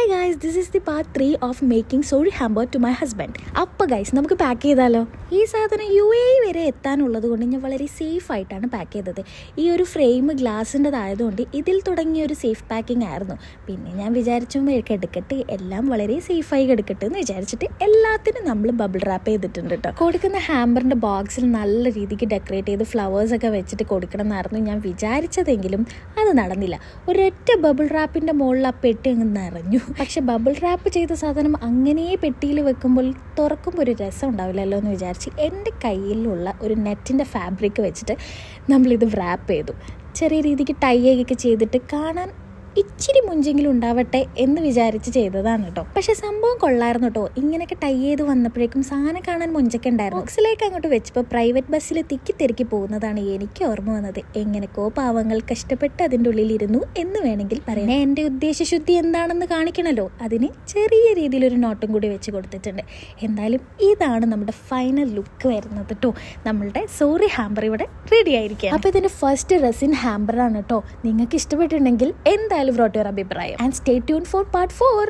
guys, this is the part 3 of making sorry hamper to my husband. അപ്പോൾ guys നമുക്ക് pack ചെയ്താലോ. ഈ സാധനം UAE വരെ എത്താനുള്ളത് കൊണ്ട് ഞാൻ വളരെ സേഫ് ആയിട്ടാണ് പാക്ക് ചെയ്തത്. ഈ ഒരു ഫ്രെയിം ഗ്ലാസിൻ്റെതായതുകൊണ്ട് ഇതിൽ തുടങ്ങിയ ഒരു സേഫ് പാക്കിംഗ് ആയിരുന്നു. പിന്നെ ഞാൻ വിചാരിച്ചു എടുക്കട്ടെ, എല്ലാം വളരെ സേഫായി എടുക്കട്ടെ എന്ന് വിചാരിച്ചിട്ട് എല്ലാത്തിനും നമ്മൾ ബബിൾ റാപ്പ് ചെയ്തിട്ടുണ്ട് കേട്ടോ. കൊടുക്കുന്ന ഹാമ്പറിൻ്റെ ബോക്സിൽ നല്ല രീതിക്ക് ഡെക്കറേറ്റ് ചെയ്ത് ഫ്ലവേഴ്സൊക്കെ വെച്ചിട്ട് കൊടുക്കണം എന്നായിരുന്നു ഞാൻ വിചാരിച്ചതെങ്കിലും അത് നടന്നില്ല. ഒരൊറ്റ ബബിൾ റാപ്പിൻ്റെ മുകളിൽ ആ പെട്ടി അങ്ങ് നിറഞ്ഞു. പക്ഷെ ബബിൾ റാപ്പ് ചെയ്ത സാധനം അങ്ങനെ പെട്ടിയിൽ വെക്കുമ്പോൾ തുറക്കുമ്പോൾ ഒരു രസം ഉണ്ടാവില്ലല്ലോ എന്ന് വിചാരിച്ച് എൻ്റെ കയ്യിലുള്ള ഒരു നെറ്റിൻ്റെ ഫാബ്രിക് വെച്ചിട്ട് നമ്മളിത് റാപ്പ് ചെയ്തു. ചെറിയ രീതിക്ക് ടൈ ഒക്കെ ചെയ്തിട്ട് കാണാൻ ഇച്ചിരി മുഞ്ചെങ്കിലും ഉണ്ടാവട്ടെ എന്ന് വിചാരിച്ച് ചെയ്തതാണ് കേട്ടോ. പക്ഷെ സംഭവം കൊള്ളായിരുന്നു കേട്ടോ. ഇങ്ങനെയൊക്കെ ടൈ ചെയ്ത് വന്നപ്പോഴേക്കും സാധനം കാണാൻ മുഞ്ചൊക്കെ ഉണ്ടായിരുന്നു. ബോക്സിലേക്ക് അങ്ങോട്ട് വെച്ചപ്പോൾ പ്രൈവറ്റ് ബസ്സിൽ തിക്കി പോകുന്നതാണ് എനിക്ക് ഓർമ്മ വന്നത്. എങ്ങനെക്കോ പാവങ്ങൾ കഷ്ടപ്പെട്ട് അതിൻ്റെ ഉള്ളിലിരുന്നു എന്ന് വേണമെങ്കിൽ പറയാം. എൻ്റെ ഉദ്ദേശശുദ്ധി എന്താണെന്ന് കാണിക്കണമല്ലോ, അതിന് ചെറിയ രീതിയിലൊരു നോട്ടും കൂടി വെച്ച് കൊടുത്തിട്ടുണ്ട്. എന്തായാലും ഇതാണ് നമ്മുടെ ഫൈനൽ ലുക്ക് വരുന്നത് കേട്ടോ. നമ്മളുടെ സോറി ഹാമ്പർ ഇവിടെ റെഡി ആയിരിക്കും. അപ്പോൾ ഇതിൻ്റെ ഫസ്റ്റ് റെസിൻ ഹാമ്പറാണ് കേട്ടോ. നിങ്ങൾക്ക് ഇഷ്ടപ്പെട്ടിട്ടുണ്ടെങ്കിൽ എന്തായാലും wrote your അഭിപ്രായം. And stay tuned for part 4.